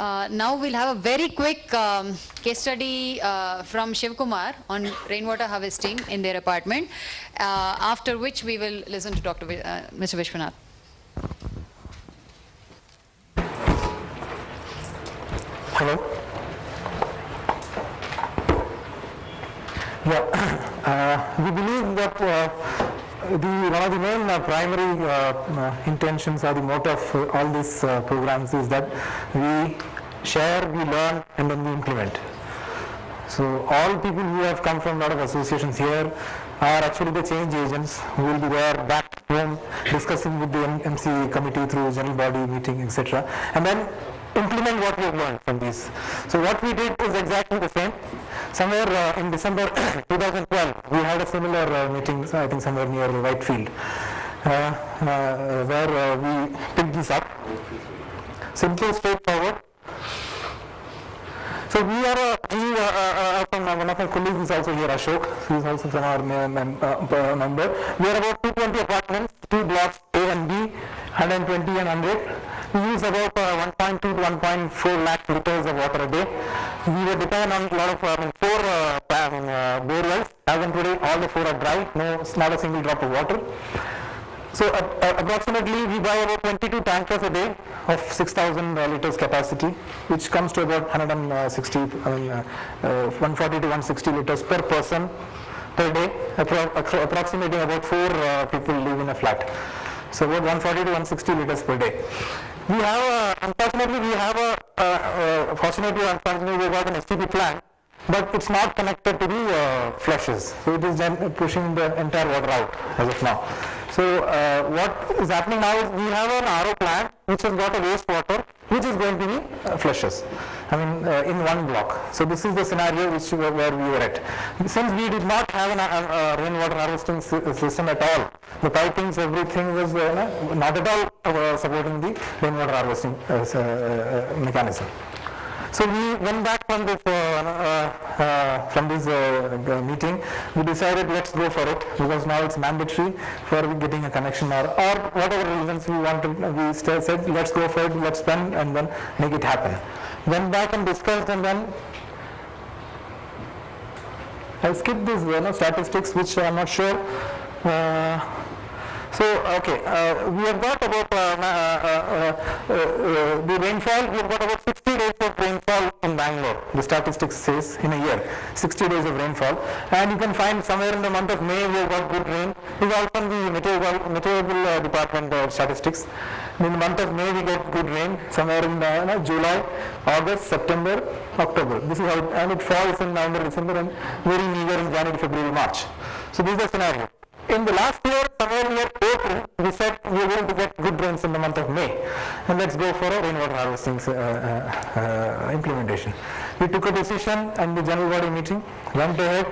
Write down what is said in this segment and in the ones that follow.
Now we'll have a very quick case study from Shiv Kumar on rainwater harvesting in their apartment, after which we will listen to Mr. Vishwanath. Hello. We believe that one of the main primary intentions or the motive of all these programs is that we share, we learn, and then we implement. So all people who have come from a lot of associations here are actually the change agents who will be there back home discussing with the MC committee through general body meeting, etc. and then implement what we have learned from these. So what we did is exactly the same. Somewhere in December 2012, we had a similar meeting, I think somewhere near Whitefield, where we picked this up. Simple, straightforward. So we are, one of my colleagues is also here, Ashok, who is also from our member. We are about 220 apartments, 2 blocks A and B, 120 and 100. We use about 1.2 to 1.4 lakh liters of water a day. We were dependent on a lot of 4 bore wells. As of today, all the 4 are dry, not a single drop of water. So approximately we buy about 22 tankers a day of 6,000 liters capacity, which comes to about 140 to 160 liters per person per day, approximating about 4 people live in a flat. So about 140 to 160 liters per day. We have, unfortunately, fortunately or unfortunately, we got an STP plant, but it's not connected to the flushes. So it is then pushing the entire water out as of now. So what is happening now is we have an RO plant which has got a wastewater which is going to be flushes. In one block. So this is the scenario where we were at. Since we did not have a rainwater harvesting system at all, the pipings, everything was not at all supporting the rainwater harvesting mechanism. So we went back from this meeting. We decided let's go for it because now it's mandatory for getting a connection or whatever reasons we wanted. We said let's go for it, let's spend and then make it happen. Went back and discussed and then I skipped these statistics which I'm not sure. We have got about the rainfall, we have got about 60 days of rainfall in Bangalore, the statistics says in a year, 60 days of rainfall. And you can find somewhere in the month of May we have got good rain. This is all from the meteorological department statistics. In the month of May we got good rain, somewhere in July, August, September, October. This is how and it falls in November, December and very meager in January, February, March. So this is the scenario. In the last year, somewhere near April, we said we are going to get good rains in the month of May, and let's go for a rainwater harvesting implementation. We took a decision and the general body meeting went ahead,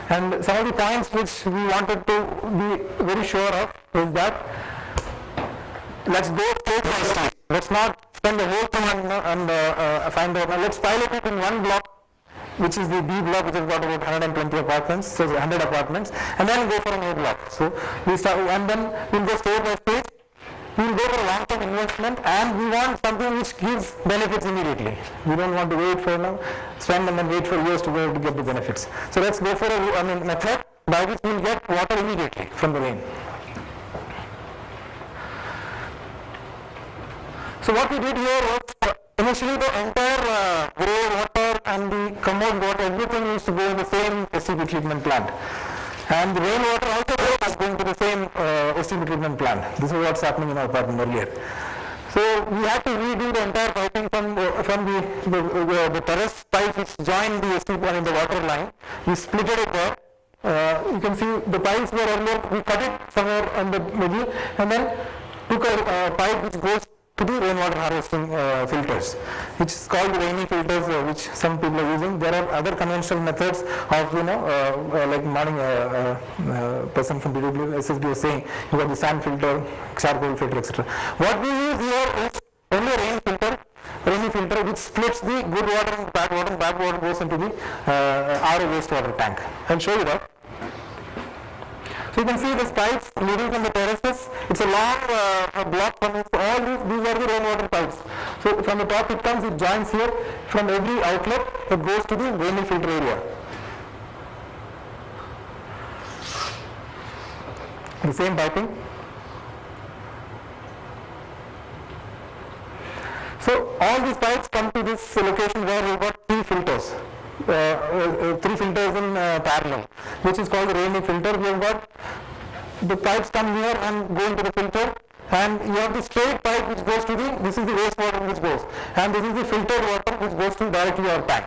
and some of the points which we wanted to be very sure of is that let's go state by state. Let's not spend the whole time and find out. Now let's pilot it in one block, which is the B block, which has got about 120 apartments, so 100 apartments, and then go for an A block. So we start, and then we'll go state by state. We'll go for a long-term investment, and we want something which gives benefits immediately. We don't want to wait for spend and then wait for years to be able to get the benefits. So let's go for a method by which we'll get water immediately from the rain. So what we did here was initially the entire grey water and the commode water, everything used to go in the same STP treatment plant. And the rainwater also is going to the same STP treatment plant. This is what's happening in our apartment earlier. So we had to redo the entire piping from the terrace pipe which joined the STP in the water line. We split it there. You can see the pipes were earlier, we cut it somewhere in the middle and then took a pipe which goes to the rainwater harvesting filters, which is called rainy filters, which some people are using. There are other conventional methods of, like morning person from SSB was saying, you got the sand filter, charcoal filter, etc. What we use here is only a rainy filter which splits the good water and bad water goes into the RO wastewater tank. I'll show you that. So you can see this pipes leading from the terraces. It's a long block from it. So all these are the rainwater pipes. So from the top it comes, it joins here. From every outlet, it goes to the rainy filter area. The same piping. So all these pipes come to this location where we've got three filters in parallel, which is called the rainy filter. We have got the pipes come here and go into the filter, and you have the straight pipe which goes to this is the wastewater which goes, and this is the filtered water which goes to directly our tank.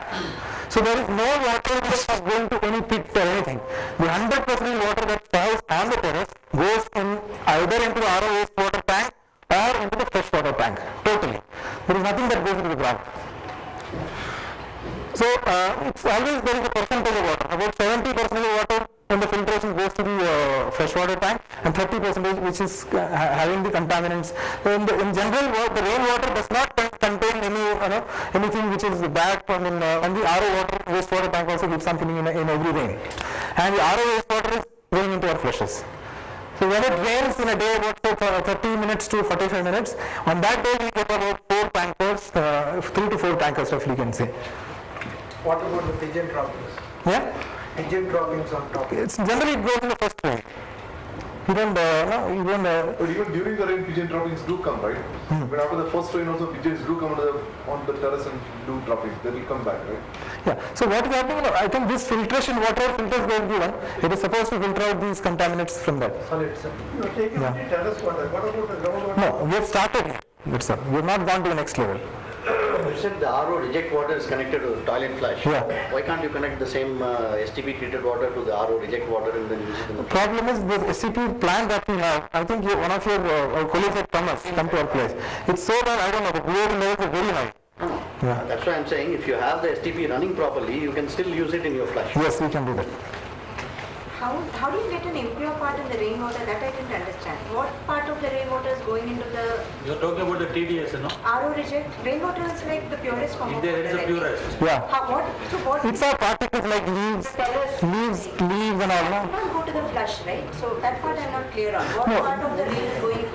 So there is no water which is going to any pit or anything. The 100% water that falls on the terrace goes in either into the RO wastewater tank or into the freshwater tank, totally. There is nothing that goes into the ground. So it's always there is a percentage of water. About 70% of the water when the filtration goes to the freshwater tank, and 30% which is having the contaminants. So in general, the rainwater does not contain anything which is bad. And the RO water wastewater tank also keeps something in every rain. And the RO wastewater is going into our flushes. So when it rains in a day about 30 minutes to 45 minutes, on that day we get about 4 tankers, 3 to 4 tankers roughly you can say. What about the pigeon droppings? Yeah? Pigeon droppings on top. It's generally it goes in the first rain. You don't, But even during the rain, pigeon droppings do come, right? But after the first rain also, pigeons do come on the terrace and do droppings. They will come back, right? Yeah. So what is happening? I think this filtration, whatever filters they have given, it is supposed to filter out these contaminants from that. Solids. You are taking the terrace water. What about the groundwater? No, we have started here. That's all. We have not gone to the next level. You said the RO reject water is connected to the toilet flush. Yeah. Why can't you connect the same STP treated water to the RO reject water and then use it in the Problem is the SCP plant that we have. I think one of your colleagues at Thomas come to our place. It's so bad. I don't know. The pH levels are very high. No. Yeah. That's why I'm saying if you have the STP running properly, you can still use it in your flush. Yes, we can do that. How do you get an impure part in the rainwater? That I didn't understand. What part of the rainwater is going into the You're talking about the TDS, you know? RO reject? Rainwater is like the purest form of water. It's the right? purest. Yeah. So what? It's our particles like leaves and all. No? It can't go to the flush, right? So that part I'm not clear on. What No. part of the rain is going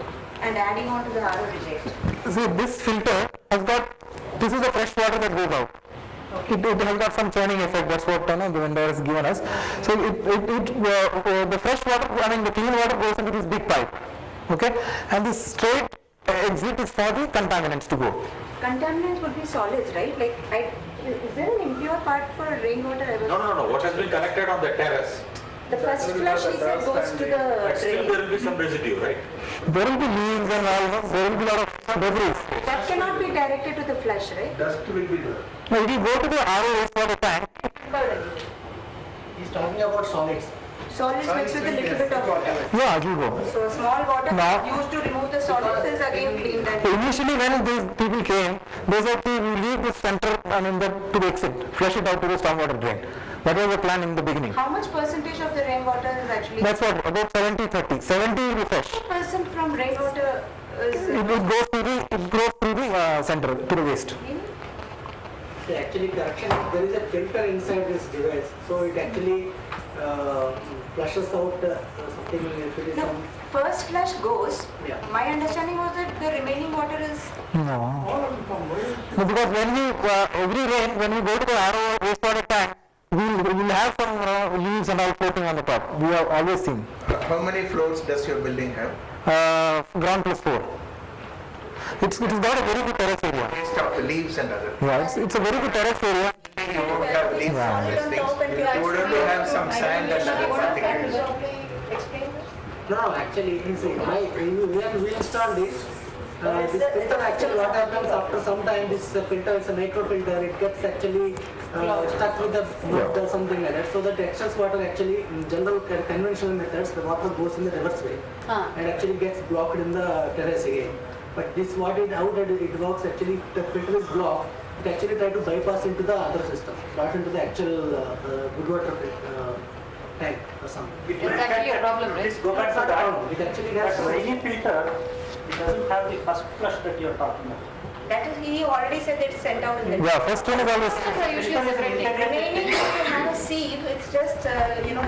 and adding on to the RO reject? See, this filter has got, this is the fresh water that goes out. It has got some churning effect, that's what the vendor has given us. So the fresh water, the clean water goes into this big pipe. Okay? And this straight exit is for the contaminants to go. Contaminants would be solids, right? Like, is there an impure part for rainwater? No. What has been collected on the terrace? The first flush, he said, goes to But the still drain. there will be some residue, right? There will be leaves and all, there will be a lot of debris. That cannot be directed to the flush, right? Dust will be there. Now, if you go to the RO wastewater tank, He's talking about solids. Solids mixed with a little bit of water. yeah, it will go. So small water No. used to remove the solids is again cleaned and Initially when these people came, they said we leave the center, to the exit, flush it out to the stormwater drain. That was the plan in the beginning. how much percentage of the rainwater is actually? That's what, about 70-30. 70 will be fresh. Percent from rainwater is It goes through the center, to the waste. See, actually correction, there is a filter inside this device, so it actually flushes out something if it is no. some... First flush goes. Yeah. My understanding was that the remaining water is No. No, because when we, every rain, when we go to the RO wastewater tank, we'll have some leaves and all floating on the top. We have always seen. How many floors does your building have? Ground plus 4. It's got a very good terrace area. Waste of the leaves and other. Yeah, it's a very good terrace area. You won't have leaves on these things. You would only have some sand and other particles. explain this? No, actually, you see, when we install this filter actually what happens after some time, this filter is a micro filter, it gets actually stuck with the mud or something like that. So that excess water actually, in general conventional methods, the water goes in the reverse way and actually gets blocked in the terrace again. But this how it works actually, the filter is blocked, it actually try to bypass into the other system, not into the actual good water tank or something. It's actually a problem, right? Go back to that. It actually has Rainy filter, it doesn't have the first flush that you're talking about. that is, he already said it's sent out in the. Yeah, first rain is always, Are usually a separate thing. Remaining, if you have a sieve, it's just,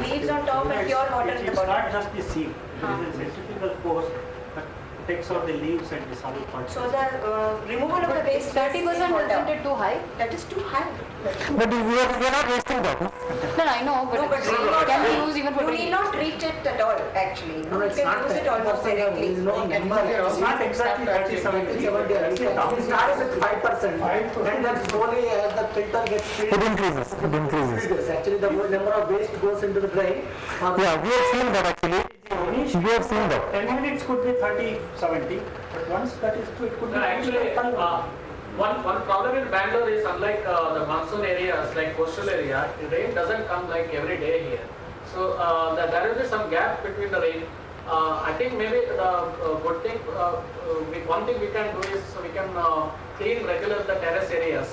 leaves on top and pure water in the It's not bottom. just the sieve, there is a centrifugal force that takes out the leaves and the solid parts. So the removal of the waste. 30% isn't it too high? That is too high. but we are not wasting that. No? No, I know, but No, but rainwater, can be used even for you need drinking. not treat it at all, actually. No, You it's can not use it that. almost directly. There is no number, it's not exactly 30, 70, 70. It starts with 5%. And then slowly as the filter gets It filled, increases, it increases. actually the number of waste goes into the drain. Yeah, we have seen that actually. We have seen that. 10 minutes could be 30, 70, but once that is true, it could be Actually, one problem in Bangalore is unlike the monsoon areas like coastal area, the rain doesn't come like every day here. So there will be some gap between the rain. I think maybe the good thing, one thing we can do is we can clean regular the terrace areas.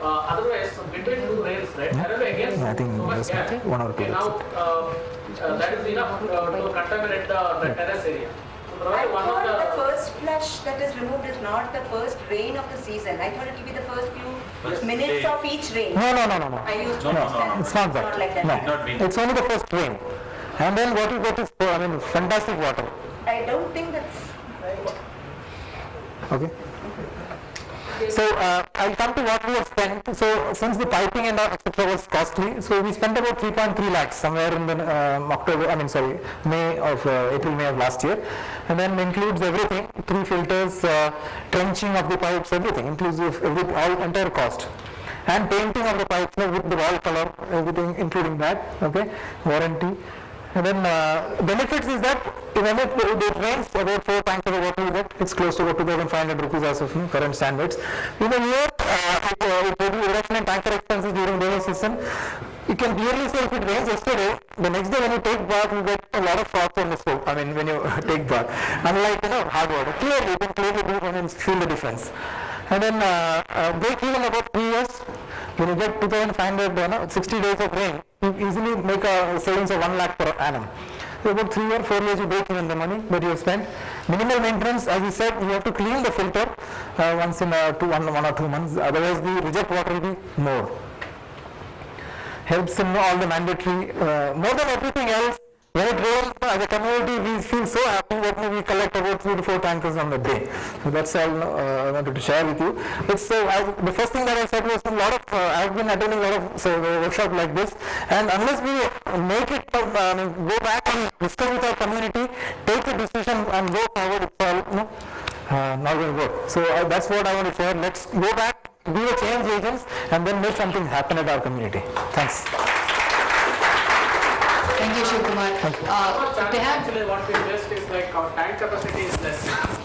Otherwise, between two rains, right? There will be again I think so much that's gap. okay. 1 or 2 Okay, now that is enough to contaminate the terrace area. So I probably one thought the of the first flush that is removed is not the first rain of the season. I thought it would be the first few minutes of each rain. No. I used to understand. It's not that. Not like that. No. It's only the first rain. And then what you get is, fantastic water. I don't think that's right. Okay. So I'll come to what we have spent. So since the piping and etc. was costly, so we spent about 3.3 lakhs somewhere in the May of April, May of last year, and then includes everything: 3 filters, trenching of the pipes, everything, inclusive all entire cost, and painting of the pipes with the wall color, everything including that. Okay, warranty. And then benefits is that when it rains, about 4 tankers of water you get, it's close to about 2,500 rupees as of current standards. In a year, it will be reduction in tanker expenses during rainy season. You can clearly say if it rains yesterday, the next day when you take bath, you get a lot of froth on the soap. When you take bath. Unlike, hard water. Clearly, you can clearly feel the difference. And then break even about 3 years. When you get 2,500, 60 days of rain, you easily make a savings of 1 lakh per annum. So about 3 or 4 years you break even the money that you have spent. Minimal maintenance, as we said, you have to clean the filter once in 1 or 2 months. Otherwise, the reject water will be more. Helps in all the mandatory, more than everything else. When it rains, as a community, we feel so happy that we collect about 3 to 4 tankers on the day. So that's all I wanted to share with you. The first thing that I said was I've been attending a lot of workshops like this, and unless we make it, go back and discuss with our community, take a decision and go forward, it's all not going to work. So that's what I want to share. Let's go back, be a change agents, and then make something happen at our community. Thanks. Thank you, Shivkumar. Actually, what we invest is like our tank capacity is less.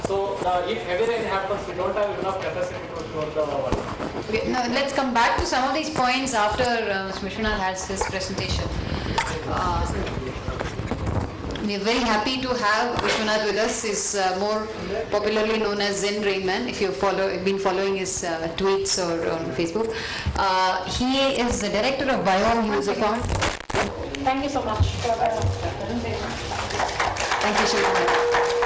So if heavy rain happens, we don't have enough capacity to store the water. Okay, now let's come back to some of these points after Mr. Vishwanath has his presentation. We are very happy to have Vishwanath with us. He's more popularly known as Zen Rainman, if you've been following his tweets or on Facebook. He is the director of Bio-User Fund. Thank you so much for the presentation. Thank you, Shivkumar.